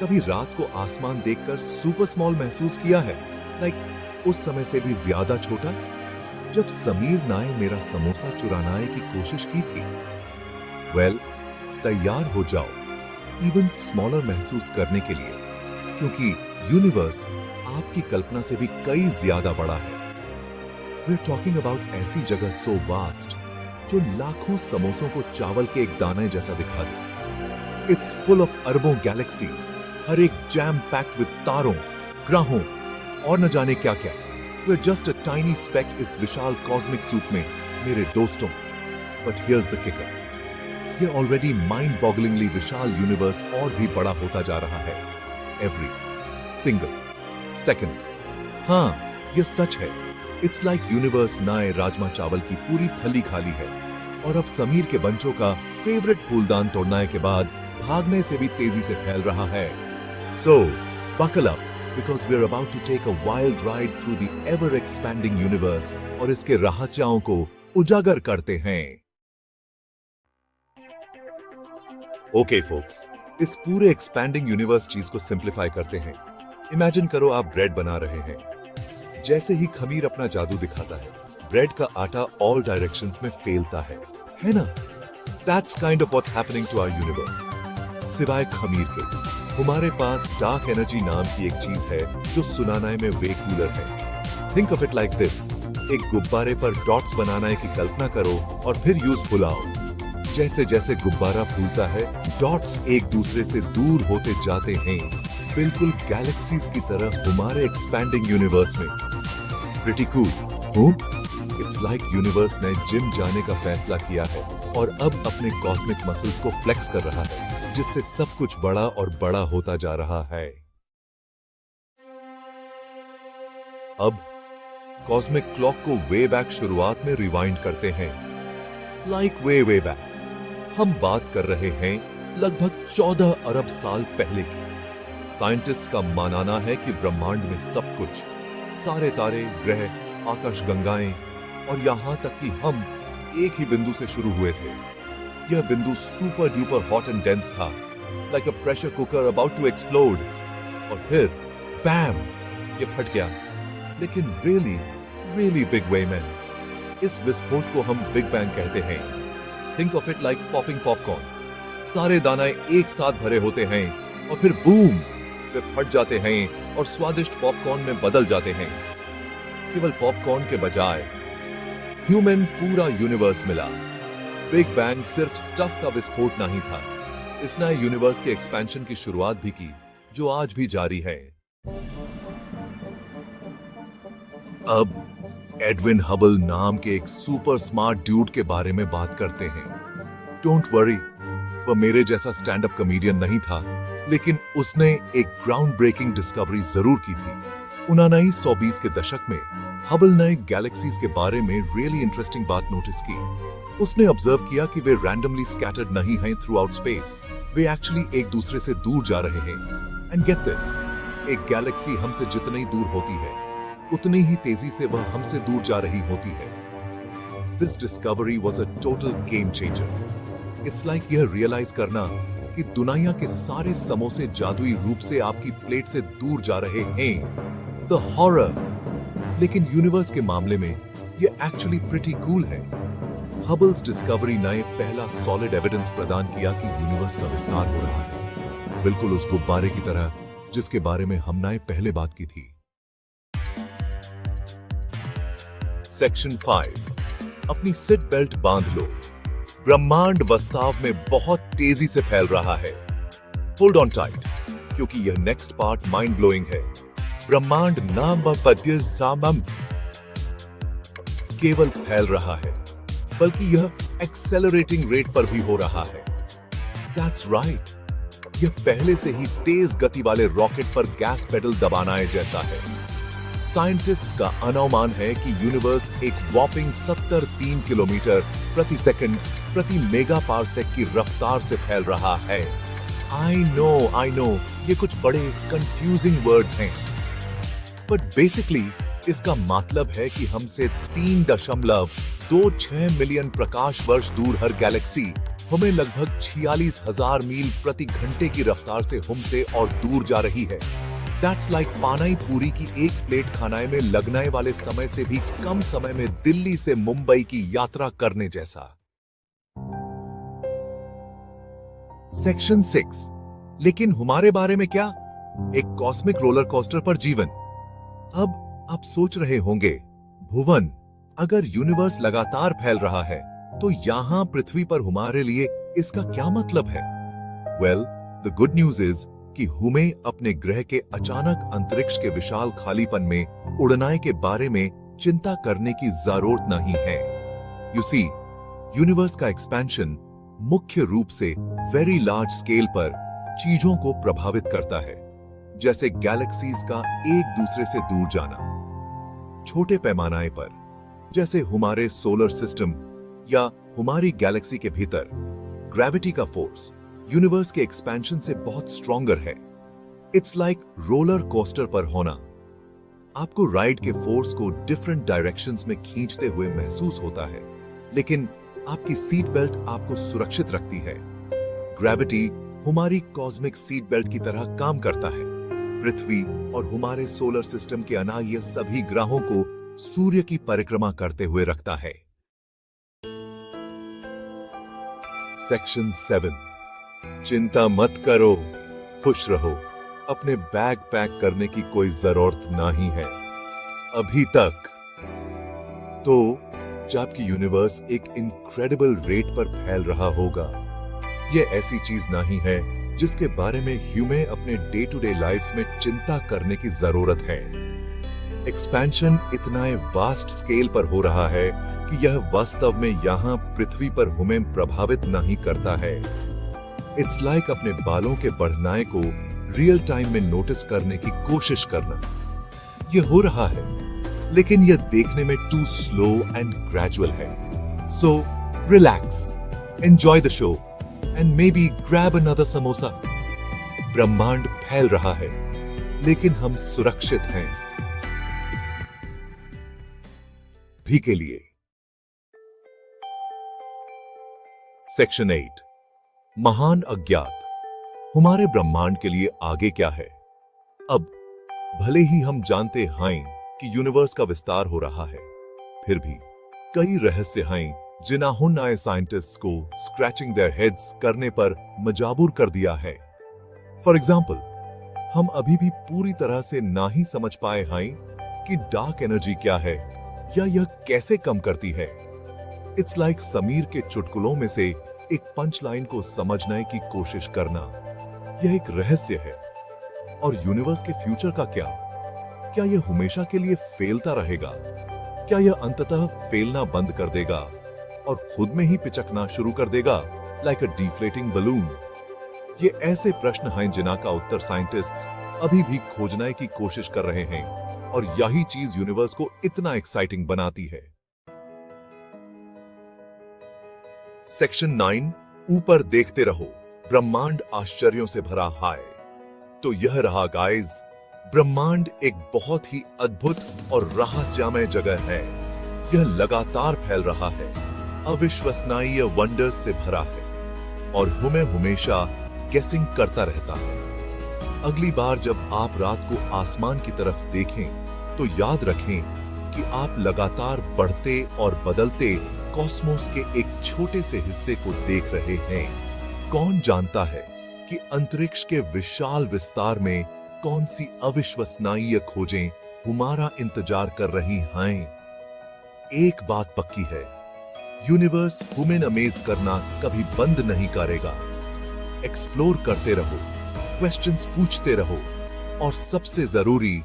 कभी रात को आसमान देखकर सुपर स्मॉल महसूस किया है? लाइक उस समय से भी ज्यादा छोटा, जब समीर नाय मेरा समोसा चुराने की कोशिश की थी। वेल, तैयार हो जाओ इवन स्मॉलर महसूस करने के लिए, क्योंकि यूनिवर्स आपकी कल्पना से भी कई ज्यादा बड़ा है। We're talking about ऐसी जगह सो वास्ट जो लाखों समोसों को चावल के एक दाने जैसा दिखा दे। It's full of अरबों गैलेक्सीज, हर एक जैम पैक्ड विद तारों, ग्रहों और न जाने क्या क्या। We're just a tiny speck इस विशाल कॉस्मिक सूप में, मेरे दोस्तों। But here's the kicker. ये ऑलरेडी माइंड बॉगलिंगली विशाल यूनिवर्स और भी बड़ा होता जा रहा है एवरी सिंगल सेकंड। हाँ, ये सच है। इट्स लाइक यूनिवर्स नाय राजमा चावल की पूरी थली खाली है, और अब समीर के बंचों का फेवरेट फूलदान तोड़ने के बाद भागने से भी तेजी से फैल रहा है। So buckle up, because we are about to take a wild ride through the ever expanding universe और इसके रहस्यों को उजागर करते हैं। ओके फोक्स, इस पूरे एक्सपैंडिंग यूनिवर्स चीज को सिंप्लीफाई करते हैं। इमेजिन करो आप ब्रेड बना रहे हैं। जैसे ही खमीर अपना जादू दिखाता है, ब्रेड का आटा ऑल डायरेक्शंस में फैलता है ना? That's kind of what's happening to our universe. सिवाय खमीर के, हमारे पास डार्क एनर्जी नाम की एक चीज है जो सुनाने में वे कूलर है। Think of it like this, एक गुब्बारे पर डॉट्स बनाने की कल्पना करो और फिर यूज फुलाओ। जैसे जैसे गुब्बारा फूलता है, डॉट्स एक दूसरे से दूर होते जाते हैं, बिल्कुल गैलेक्सीज की तरह हमारे एक्सपैंडिंग यूनिवर्स में। Pretty cool, it's like universe ने जिम जाने का फैसला किया है और अब अपने कॉस्मिक मसल्स को फ्लेक्स कर रहा है, जिससे सब कुछ बड़ा और बड़ा होता जा रहा है। अब कॉस्मिक क्लॉक को वे बैक शुरुआत में रिवाइंड करते हैं। लाइक वे बैक हम बात कर रहे हैं लगभग 14 अरब साल पहले की। साइंटिस्ट का मानना है कि ब्रह्मांड में सब कुछ, सारे तारे, ग्रह, आकाशगंगाएं और यहां तक कि हम एक ही बिंदु से शुरू हुए थे। यह बिंदु super duper hot and dense था, like a pressure cooker about to explode. और फिर बैम, ये फट गया, लेकिन रियली बिग वे में। इस विस्फोट को हम बिग बैंग कहते हैं। Think of it like popping popcorn. सारे दाने एक साथ भरे होते हैं और फिर बूम, वे फट जाते हैं और स्वादिष्ट पॉपकॉर्न में बदल जाते हैं। केवल पॉपकॉर्न के बजाय ह्यूमन पूरा यूनिवर्स मिला। बिग बैंग सिर्फ स्टफ का विस्फोट नहीं था, इसने यूनिवर्स के एक्सपेंशन की शुरुआत भी की, जो आज भी जारी है। अब एडविन हबल नाम के एक सुपर स्मार्ट ड्यूड के बारे में बात करते हैं। डोंट वरी, वह मेरे जैसा स्टैंड अप कॉमेडियन नहीं था, लेकिन उसने एक ग्राउंड ब्रेकिंग डिस्कवरी जरूर की थी। 1920 के दशक में हबल ने गैलेक्सीज के बारे में रियली इंटरेस्टिंग बात नोटिस की। उसने ऑब्जर्व किया कि वे रैंडमली स्कैटर्ड नहीं हैं थ्रू आउट स्पेस, वे एक्चुअली एक दूसरे से दूर जा रहे हैं। एंड गेट दिस, एक गैलेक्सी हमसे जितनी दूर होती है, उतनी ही तेजी से वह हमसे दूर जा रही होती है। This discovery was a total game changer. It's like यह रियलाइज करना कि दुनिया के सारे समोसे जादुई रूप से आपकी प्लेट से दूर जा रहे हैं। The horror. लेकिन यूनिवर्स के मामले में यह एक्चुअली प्रिटी कूल है। हबल्स डिस्कवरी ने पहला सॉलिड एविडेंस प्रदान किया कि यूनिवर्स का विस्तार हो रहा है, बिल्कुल उस गुब्बारे की तरह जिसके बारे में हमने पहले बात की थी। सेक्शन 5, अपनी सीट बेल्ट बांध लो। ब्रह्मांड वास्तव में बहुत तेजी से फैल रहा है। होल्ड ऑन टाइट, क्योंकि यह नेक्स्ट पार्ट माइंड ब्लोइंग है। ब्रह्मांड नाम केवल फैल रहा है, बल्कि यह एक्सेलरेटिंग रेट पर भी हो रहा है। दैट्स राइट, यह पहले से ही तेज गति वाले रॉकेट पर गैस पेडल दबाना जैसा है। साइंटिस्ट्स का अनुमान है कि यूनिवर्स एक वॉपिंग 73 किलोमीटर प्रति सेकंड प्रति मेगा पारसेक की रफ्तार से फैल रहा है। आई नो, ये कुछ बड़े कंफ्यूजिंग वर्ड्स हैं, बट बेसिकली इसका मतलब है कि हमसे 3.26 मिलियन प्रकाश वर्ष दूर हर गैलेक्सी हमें लगभग 46,000 मील प्रति घंटे की रफ्तार से हमसे और दूर जा रही है। दैट्स लाइक पानाई पूरी की एक प्लेट खाने में लगने वाले समय से भी कम समय में दिल्ली से मुंबई की यात्रा करने जैसा। सेक्शन 6। लेकिन हमारे बारे में क्या? एक कॉस्मिक रोलर कोस्टर पर जीवन। अब आप सोच रहे होंगे, भुवन, अगर यूनिवर्स लगातार फैल रहा है तो यहां पृथ्वी पर हमारे लिए इसका क्या मतलब है? Well, the good news is कि हमें अपने ग्रह के अचानक अंतरिक्ष के विशाल खालीपन में उड़ने के बारे में चिंता करने की जरूरत नहीं है। यू सी, यूनिवर्स का एक्सपेंशन मुख्य रूप से वेरी लार्ज स्केल पर चीजों को प्रभावित करता है, जैसे गैलेक्सीज का एक दूसरे से दूर जाना। छोटे पैमाने पर, जैसे हमारे सोलर सिस्टम या हमारी गैलेक्सी के भीतर, ग्रेविटी का फोर्स यूनिवर्स के एक्सपेंशन से बहुत स्ट्रॉन्गर है। इट्स लाइक रोलर कोस्टर पर होना। आपको राइड के फोर्स को डिफरेंट डायरेक्शंस में खींचते हुए महसूस होता है, लेकिन आपकी सीट बेल्ट आपको सुरक्षित रखती है। ग्रेविटी हमारी कॉस्मिक सीट बेल्ट की तरह काम करता है। पृथ्वी और हमारे सोलर सिस्टम के अनाह्य सभी ग्रहों को सूर्य की परिक्रमा करते हुए रखता है। सेक्शन 7। चिंता मत करो, खुश रहो। अपने बैग पैक करने की कोई जरूरत नहीं है अभी तक। तो जबकि यूनिवर्स एक इनक्रेडिबल रेट पर फैल रहा होगा, यह ऐसी चीज नहीं है जिसके बारे में ह्यूमन अपने डे टू डे लाइफ्स में चिंता करने की जरूरत है। एक्सपेंशन इतना वास्ट स्केल पर हो रहा है कि यह वास्तव में यहां पृथ्वी पर हमें प्रभावित नहीं करता है। इट्स लाइक अपने बालों के बढ़ने को रियल टाइम में नोटिस करने की कोशिश करना। यह हो रहा है, लेकिन यह देखने में टू स्लो एंड ग्रेजुअल है। So relax, enjoy the show and may be grab another samosa. ब्रह्मांड फैल रहा है, लेकिन हम सुरक्षित हैं भी के लिए। सेक्शन 8। महान अज्ञात। हमारे ब्रह्मांड के लिए आगे क्या है? अब भले ही हम जानते हैं कि यूनिवर्स का विस्तार हो रहा है, फिर भी कई रहस्य हैं जिन्होंने नए साइंटिस्ट्स को स्क्रैचिंग देयर हेड्स करने पर मजबूर कर दिया है। फॉर एग्जाम्पल, हम अभी भी पूरी तरह से ना ही समझ पाए हैं कि डार्क एनर्जी क्या है या यह कैसे कम करती है। इट्स लाइक समीर के चुटकुलों में से एक पंच लाइन को समझने की कोशिश करना। यह एक रहस्य है। और यूनिवर्स के फ्यूचर का क्या? क्या यह हमेशा के लिए फैलता रहेगा? क्या यह अंततः फैलना बंद कर देगा और खुद में ही पिचकना शुरू कर देगा, लाइक अ डिफ्लेटिंग बलून? ये ऐसे प्रश्न हैं जिनका उत्तर साइंटिस्ट्स अभी भी खोजने की कोशिश कर रहे हैं, और यही चीज यूनिवर्स को इतना एक्साइटिंग बनाती है। सेक्शन 9। ऊपर देखते रहो, ब्रह्मांड आश्चर्यों से भरा है। तो यह रहा गाइस, ब्रह्मांड एक बहुत ही अद्भुत और रहस्यमय जगह है। यह लगातार फैल रहा है, अविश्वसनीय वंडर्स से भरा है, और हमें हमेशा गेसिंग करता रहता है। अगली बार जब आप रात को आसमान की तरफ देखें तो याद रखें कि आप लगातार बढ़ते और बदलते कॉस्मोस के एक छोटे से हिस्से को देख रहे हैं। कौन जानता है कि अंतरिक्ष के विशाल विस्तार में कौन सी अविश्वसनीय खोजें हमारा इंतजार कर रही हैं। एक बात पक्की है, यूनिवर्स हमें अमेज करना कभी बंद नहीं करेगा। एक्सप्लोर करते रहो, क्वेश्चंस पूछते रहो, और सबसे जरूरी